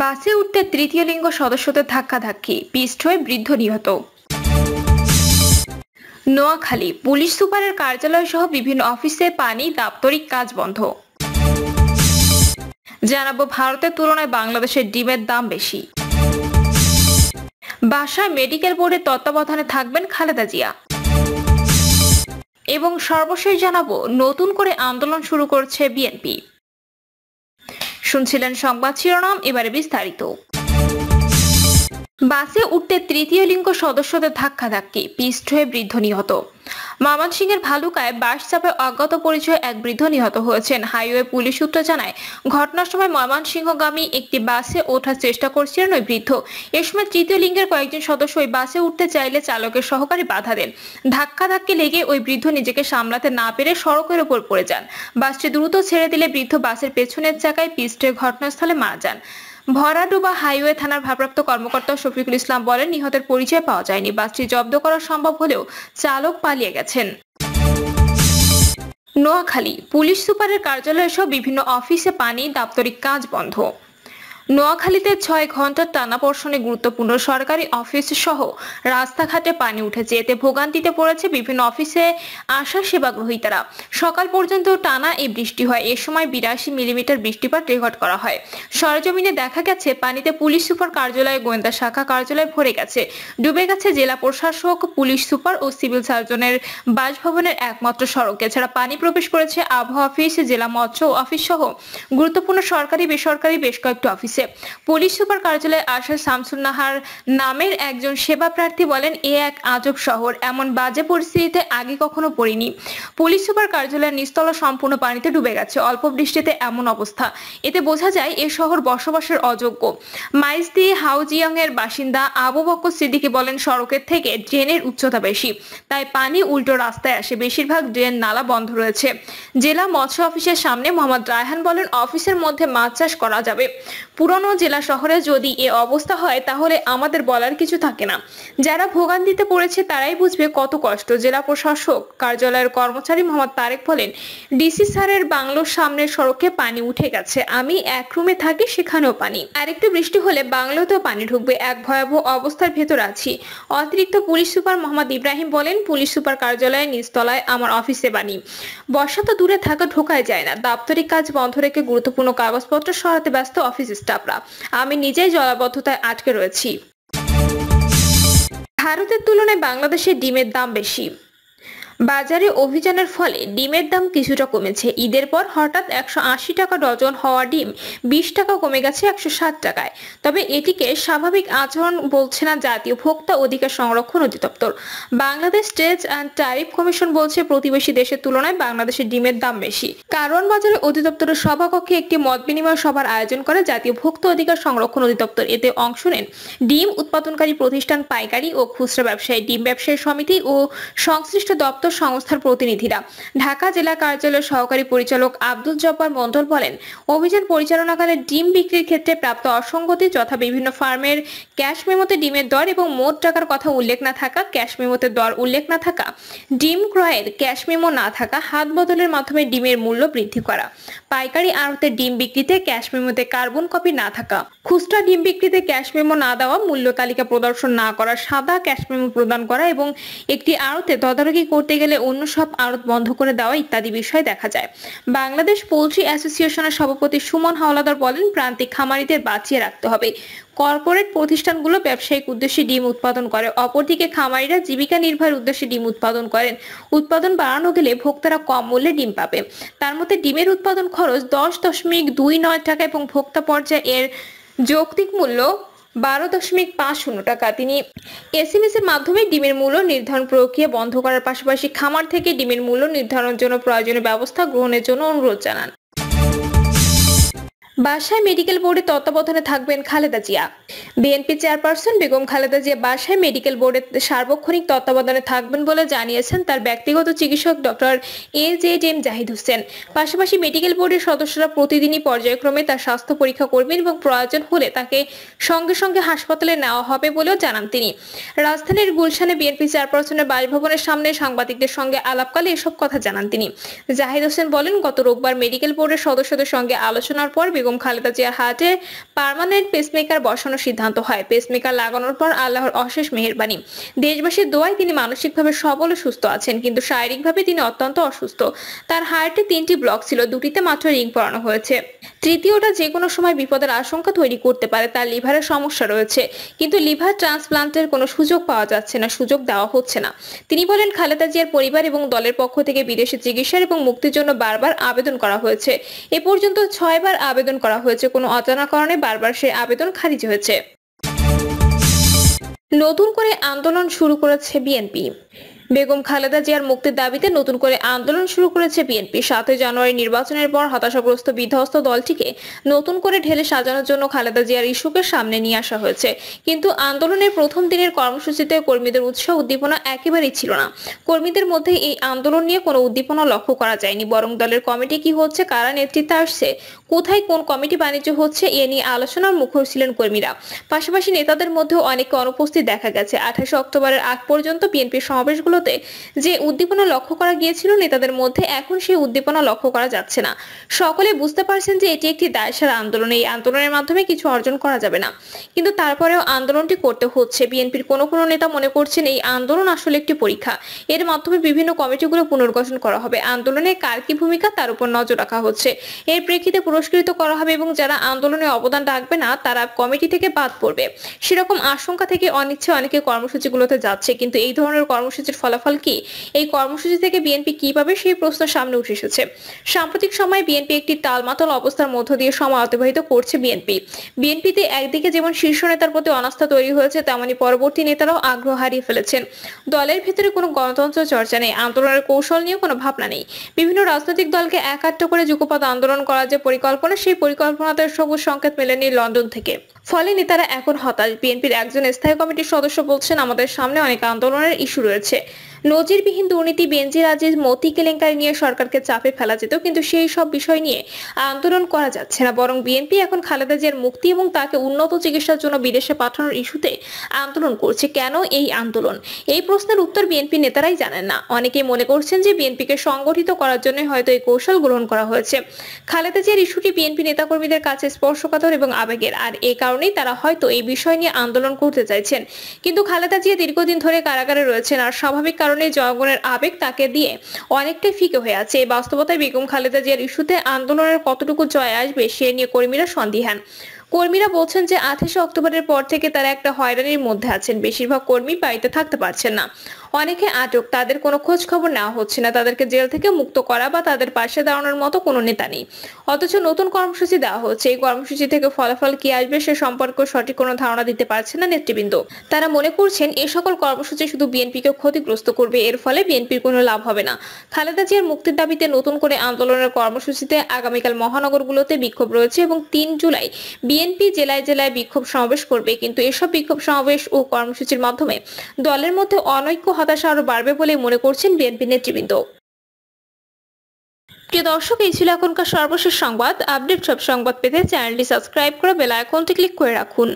বাসে উঠতে তৃতীয় লিঙ্গ সদস্যদের ধাক্কাধাক্কি, পিষ্ট হয়ে বৃদ্ধ নিহত। নোয়াখালী পুলিশ সুপারের কার্যালয় সহ বিভিন্ন অফিসে পানি দাপ্তরিক কাজ বন্ধ। জানাবো ভারতের তুলনায় বাংলাদেশের ডিমের দাম বেশি। বাসায় মেডিকেল বোর্ডের তত্ত্বাবধানে থাকবেন খালেদা জিয়া। এবং সর্বশেষ জানাবো নতুন করে আন্দোলন শুরু করছে বিএনপি। শুনছিলেন সংবাদ শিরোনাম, এবারে বিস্তারিত। বাসে উঠতে তৃতীয় লিঙ্গ সদস্যদের ধাক্কাধাক্কি, পিষ্ট হয়ে বৃদ্ধ নিহত। ময়মনসিংহের ভালুকায় বাস চাপে অজ্ঞাত পরিচয় এক বৃদ্ধ নিহত হয়েছেন। হাইওয়ে পুলিশ সূত্র জানায়, ঘটনার সময় ময়মনসিংহগামী একটি বাসে ওঠার চেষ্টা করছিলেন ওই বৃদ্ধ। এ সময় তৃতীয় লিঙ্গের কয়েকজন সদস্য ওই বাসে উঠতে চাইলে চালকের সহকারী বাধা দেন। ধাক্কাধাক্কি লেগে ওই বৃদ্ধ নিজেকে সামলাতে না পেরে সড়কের উপর পড়ে যান। বাসটি দ্রুত ছেড়ে দিলে বৃদ্ধ বাসের পেছনের চাকায় পিষ্ট ঘটনাস্থলে মারা যান। ভরাডুবা হাইওয়ে থানার ভারপ্রাপ্ত কর্মকর্তা শফিকুল ইসলাম বলেন, নিহতের পরিচয় পাওয়া যায়নি। বাসটি জব্দ করা সম্ভব হলেও চালক পালিয়ে গেছেন। নোয়াখালী পুলিশ সুপারের কার্যালয় সহ বিভিন্ন অফিসে পানি দাপ্তরিক কাজ বন্ধ। নোয়াখালীতে 6 ঘন্টার টানাপোড়েনে গুরুত্বপূর্ণ সরকারি অফিস সহ রাস্তাঘাটে পানি উঠেছে। এতে ভোগান্তিতে পড়েছে বিভিন্ন অফিসে আসা সেবাগ্রহীতারা। সকাল পর্যন্ত টানা এই বৃষ্টি হয়। এ সময় 82 মিলিমিটার বৃষ্টিপাত রেকর্ড করা হয়। সরেজমিনে দেখা গেছে, পানিতে পুলিশ সুপার কার্যালয়, গোয়েন্দা শাখা কার্যালয় ভরে গেছে। ডুবে গেছে জেলা প্রশাসক, পুলিশ সুপার ও সিভিল সার্জনের বাসভবনের একমাত্র সড়ক। এছাড়া পানি প্রবেশ করেছে আবহাওয়া অফিস, জেলা মৎস্য অফিস সহ গুরুত্বপূর্ণ সরকারি বেসরকারি বেশ কয়েকটি অফিসে। পুলিশ সুপার কার্যালয়ে আসা শামসুন নাহার নামের একজন সেবা প্রার্থী বলেন, এ এক আজব শহর, এমন বাজে পরিস্থিতিতে আগে কখনো পড়িনি। পুলিশ সুপার কার্যালয়ের নিচতলা সম্পূর্ণ পানিতে ডুবে গেছে। অল্প বৃষ্টিতে এমন অবস্থা, এতে বোঝা যায় এ শহর বসবাসের অযোগ্য। মাইজদি হাউজিয়াং এর বাসিন্দা আবু বকর সিদ্দিকী বলেন, সড়কের থেকে ড্রেনের উচ্চতা বেশি, তাই পানি উল্টো রাস্তায় আসে। বেশিরভাগ ড্রেন নালা বন্ধ রয়েছে। জেলা মৎস্য অফিসের সামনে মোহাম্মদ রায়হান বলেন, অফিসের মধ্যে মাছ চাষ করা যাবে। পুরনো জেলা শহরে যদি এ অবস্থা হয় তাহলে আমাদের বলার কিছু থাকে না। যারা ভোগান্তিতে পড়েছে তারাই বুঝবে কত কষ্ট। জেলা প্রশাসক কার্যালয়ের কর্মচারী মোহাম্মদ তারেক বলেন, ডিসি স্যারের বাংলোর সামনের সড়কে পানি উঠে গেছে। আমি এক রুমে থাকি, সেখানেও পানি। আরেকটু বৃষ্টি হলে বাংলোতেও পানি ঢুকবে। এক ভয়াবহ অবস্থার ভেতর আছি। অতিরিক্ত পুলিশ সুপার মোহাম্মদ ইব্রাহিম বলেন, পুলিশ সুপার কার্যালয়ের নিচতলায় আমার অফিসে পানি। বর্ষা তো দূরে থাকা, ঢোকাই যায় না। দাপ্তরিক কাজ বন্ধ রেখে গুরুত্বপূর্ণ কাগজপত্র সরাতে ব্যস্ত অফিস স্টাফরা। আমি নিজেই জলাবদ্ধতায় আটকে রয়েছি। ভারতের তুলনায় বাংলাদেশের ডিমের দাম বেশি। বাজারে অভিযানের ফলে ডিমের দাম কিছুটা কমেছে। ঈদের পর হঠাৎ 180 টাকা ডজন হওয়া ডিম 20 টাকা কমে গেছে 160 টাকায়। তবে এটিকে স্বাভাবিক আচরণ বলছে না জাতীয় ভোক্তা অধিকার সংরক্ষণ অধিদপ্তর। Bangladesh trade and tariff commission বলছে, প্রতিবেশী দেশের তুলনায় বাংলাদেশের ডিমের দাম বেশি। কারণ বাজারে অধিদপ্তরের সভাকক্ষে একটি মত বিনিময় সভার আয়োজন করে জাতীয় ভোক্তা অধিকার সংরক্ষণ অধিদপ্তর। এতে অংশ নেন ডিম উৎপাদনকারী প্রতিষ্ঠান, পাইকারি ও খুচরা ব্যবসায়ী, ডিম ব্যবসায়ী সমিতি ও সংশ্লিষ্ট দপ্তর সংস্থার প্রতিনিধিরা। ঢাকা জেলা কার্যালয়ের সহকারী পরিচালক আব্দুল জব্বার মন্ডল বলেন, অভিযান পরিচালনাকালে ডিম বিক্রির ক্ষেত্রে প্রাপ্ত অসঙ্গতি, যথা বিভিন্ন ফার্মের ক্যাশ মেমোতে ডিমের দর এবং মোট টাকার কথা উল্লেখ না থাকা, ক্যাশ মেমোতে দর উল্লেখ না থাকা, ডিম ক্রয়ের ক্যাশ মেমো না থাকা, হাত বদলের মাধ্যমে ডিমের মূল্য বৃদ্ধি করা, পাইকারি আড়তে ডিম বিক্রিতে ক্যাশ মেমোতে কার্বন কপি না থাকা, খুচরা ডিম বিক্রিতে ক্যাশ মেমো না দেওয়া, মূল্য তালিকা প্রদর্শন না করা, সাদা ক্যাশ মেমো প্রদান করা এবং একটি আড়তে তদারকি করতে গেলে অন্য সব আড়ত বন্ধ করে দেওয়া ইত্যাদি বিষয় দেখা যায়। বাংলাদেশ পোল্ট্রি অ্যাসোসিয়েশনের সভাপতি সুমন হাওলাদার বলেন, প্রান্তিক খামারিদের বাঁচিয়ে রাখতে হবে। কর্পোরেট প্রতিষ্ঠানগুলো ব্যবসায়িক উদ্দেশ্যে ডিম উৎপাদন করে, অপরদিকে খামারিরা জীবিকা নির্বাহের উদ্দেশ্যে ডিম উৎপাদন করেন। উৎপাদন বাড়ানো গেলে ভোক্তারা কম মূল্যে ডিম পাবে। তার মধ্যে ডিমের উৎপাদন খরচ 10.29 টাকা এবং ভোক্তা পর্যায়ে এর যৌক্তিক মূল্য 12.50 টাকা। তিনি এসএমএস এর মাধ্যমে ডিমের মূল্য নির্ধারণ প্রক্রিয়া বন্ধ করার পাশাপাশি খামার থেকে ডিমের মূল্য নির্ধারণের জন্য প্রয়োজনীয় ব্যবস্থা গ্রহণের জন্য অনুরোধ জানান। বাসায় মেডিকেল বোর্ডের তত্ত্বাবধানে থাকবেন খালেদা জিয়া। বিএনপি চেয়ারপারসন বেগম খালেদা জিয়া বাসায় মেডিকেল বোর্ডের সার্বক্ষণিক তত্ত্বাবধানে থাকবেন বলে জানিয়েছেন তার ব্যক্তিগত চিকিৎসক ডক্টর AJM জাহিদ হোসেন। পাশাপাশি মেডিকেল বোর্ডের সদস্যরা প্রতিদিনই পর্যায়ক্রমে তার স্বাস্থ্য পরীক্ষা করবেন এবং প্রয়োজন হলে তাকে সঙ্গে সঙ্গে হাসপাতালে নেওয়া হবে বলেও জানান তিনি। রাজধানীর গুলশানে বিএনপি চেয়ারপারসনের বাসভবনের সামনে সাংবাদিকদের সঙ্গে আলাপকালে এসব কথা জানান তিনি। জাহিদ হোসেন বলেন, গত রোববার মেডিকেল বোর্ডের সদস্যদের সঙ্গে আলোচনার পর বেগম খালেদা জিয়ার হার্টে পার্মানেন্ট পেসমেকার বসানোর সিদ্ধান্ত হয়। পেসমেকার লাগানোর পর আল্লাহর অশেষ মেহেরবানি, দেশবাসীর দোয়ায় তিনি মানসিকভাবে সবল ও সুস্থ আছেন, কিন্তু শারীরিকভাবে তিনি অত্যন্ত অসুস্থ। তার হার্টে 3টি ব্লক ছিল, 2টিতে মাত্র রিং পরানো হয়েছে। তৃতীয়টা যে কোনো সময় বিপদের আশঙ্কা তৈরি করতে পারে। তার লিভারের সমস্যা রয়েছে, কিন্তু লিভার ট্রান্সপ্লান্টের কোনো সুযোগ পাওয়া যাচ্ছে না, সুযোগ দেওয়া হচ্ছে না। তিনি বলেন, খালেদা জিয়ার পরিবার এবং দলের পক্ষ থেকে বিদেশে চিকিৎসার এবং মুক্তির জন্য বারবার আবেদন করা হয়েছে। এ পর্যন্ত 6 বার আবেদন করা হয়েছে, কোনো অজানা কারণে বারবার সেই আবেদন খারিজ হয়েছে। নতুন করে আন্দোলন শুরু করেছে বিএনপি। বেগম খালেদা জিয়ার মুক্তির দাবিতে নতুন করে আন্দোলন শুরু করেছে বিএনপি। 7 জানুয়ারি নির্বাচনের পর হতাশাগ্রস্ত বিধ্বস্ত দলটিকে নতুন করে ঢেলে সাজানোর জন্য খালেদা জিয়ার ইস্যুকে সামনে নিয়ে আসা হয়েছে। কিন্তু আন্দোলনের প্রথম দিনের কর্মসূচিতে কর্মীদের উৎসাহ উদ্দীপনা একেবারেই ছিল না। কর্মীদের মধ্যে এই আন্দোলন নিয়ে কোনো উদ্দীপনা লক্ষ্য করা যায়নি, বরং দলের কমিটি কি হচ্ছে, কারা নেতৃত্বে আসছে, কোথায় কোন কমিটি বাণিজ্য হচ্ছে এ নিয়ে আলোচনার মুখর ছিলেন কর্মীরা। পাশাপাশি নেতাদের মধ্যেও অনেকে অনুপস্থিত দেখা গেছে। 28 অক্টোবরের আগ পর্যন্ত বিএনপির সমাবেশগুলো যে উদ্দীপনা লক্ষ্য করা গিয়েছিল, নেতাদের মধ্যে এখন সেই উদ্দীপনা লক্ষ্য করা যাচ্ছে না। সকলে বুঝতে পারছেন যে এটি একটি দায়সারা আন্দোলন, এই আন্দোলনের মাধ্যমে কিছু অর্জন করা যাবে না, কিন্তু তারপরেও আন্দোলনটি করতে হচ্ছে। বিএনপির কোনো নেতা মনে করছেন এই আন্দোলন আসলে একটি পরীক্ষা, এর মাধ্যমে বিভিন্ন কমিটিগুলো পুনর্গঠন করা হবে। আন্দোলনে কার কি ভূমিকা তার উপর নজর রাখা হচ্ছে। এর প্রেক্ষিতে পুরস্কৃত করা হবে এবং যারা আন্দোলনে অবদান রাখবে না তারা কমিটি থেকে বাদ পড়বে, সেরকম আশঙ্কা থেকে অনিচ্ছে অনেকে কর্মসূচিগুলোতে যাচ্ছে। কিন্তু এই ধরনের কর্মসূচির ফলাফল কি, এই কর্মসূচি থেকে বিএনপি কি পাবে, সেই প্রশ্ন সামনে উঠে এসেছে। সাম্প্রতিক সময়ে বিএনপি একটি টালমাটাল অবস্থার মধ্য দিয়ে সময় অতিবাহিত করছে। বিএনপিতে একদিকে যেমন শীর্ষ নেতার প্রতি অনাস্থা তৈরি হয়েছে, তেমনি পরবর্তী নেতারাও আগ্রহ হারিয়ে ফেলেছেন। দলের ভিতরে কোনো গণতন্ত্র চর্চা নেই, আন্দোলনের কৌশল নিয়ে কোনো ভাবনা নেই। বিভিন্ন রাজনৈতিক দলকে একাট্ট করে যুগপৎ আন্দোলন করার যে পরিকল্পনা, সেই পরিকল্পনাতে সবুজ সংকেত মেলেনি লন্ডন থেকে। ফলে নেতারা এখন হতাশ। বিএনপির একজন স্থায়ী কমিটির সদস্য বলছেন, আমাদের সামনে অনেক আন্দোলনের ইস্যু রয়েছে। নজিরবিহীন দুর্নীতি, বেনজির আজিজ, মতি কেলেঙ্কারি নিয়ে সরকারকে চাপে ফেলা যেত, কিন্তু সেই সব বিষয় নিয়ে আন্দোলন করা যাচ্ছে না। বরং বিএনপি এখন খালেদা জিয়ার মুক্তি এবং তাকে উন্নত চিকিৎসার জন্য বিদেশে পাঠানোর ইস্যুতে আন্দোলন করছে। কেন এই আন্দোলন, এই প্রশ্নের উত্তর বিএনপি নেতারাই জানেন না। অনেকেই মনে করছেন যে বিএনপিকে সংগঠিত করার জন্য হয়তো এই কৌশল গ্রহণ করা হয়েছে। খালেদা জিয়ার ইস্যুটি বিএনপি নেতাকর্মীদের কাছে স্পর্শকাতর এবং আবেগের, আর এই কারণেই তারা হয়তো এই বিষয় নিয়ে আন্দোলন করতে চাইছেন। কিন্তু খালেদা জিয়া দীর্ঘদিন ধরে কারাগারে রয়েছেন, আর স্বাভাবিক কারণে জনগণের আবেগ তাকে দিয়ে অনেকটাই ফিকে হয়ে আছে। এই বাস্তবতায় বেগম খালেদা জিয়ার ইস্যুতে আন্দোলনের কতটুকু জয় আসবে সে নিয়ে কর্মীরা সন্দিহান। কর্মীরা বলছেন যে 28 অক্টোবরের পর থেকে তারা একটা হয়রানির মধ্যে আছেন। বেশিরভাগ কর্মী বাড়িতে থাকতে পারছেন না, অনেকে আটক, তাদের কোনো খোঁজ খবর নেওয়া হচ্ছে না। তাদেরকে জেল থেকে মুক্ত করা বা তাদের পাশে দাঁড়ানোর মতো কোনো নেতা নেই, অথচ নতুন কর্মসূচি দেওয়া হচ্ছে। এই কর্মসূচি থেকে ফলাফল কি আসবে সে সম্পর্কে সঠিক কোনো ধারণা দিতে পারছে না নেতৃবৃন্দ। তারা মনে করছেন এই সকল কর্মসূচি শুধু বিএনপিকে ক্ষতিগ্রস্ত করবে, এর ফলে বিএনপির কোনো লাভ হবে না। খালেদা জিয়ার মুক্তির দাবিতে নতুন করে আন্দোলনের কর্মসূচিতে আগামীকাল মহানগরগুলোতে বিক্ষোভ রয়েছে এবং 3 জুলাই বিএনপি জেলায় জেলায় বিক্ষোভ সমাবেশ করবে। কিন্তু এসব বিক্ষোভ সমাবেশ ও কর্মসূচির মাধ্যমে দলের মধ্যে অনৈক্য, হতাশা আরো বাড়বে বলে মনে করছেন বিএনপি নেতৃবৃন্দ। প্রিয় দর্শক, এই ছিল এখনকার সর্বশেষ সংবাদ। আপডেট সব সংবাদ পেতে চ্যানেলটি সাবস্ক্রাইব করে বেল আইকনটি ক্লিক করে রাখুন।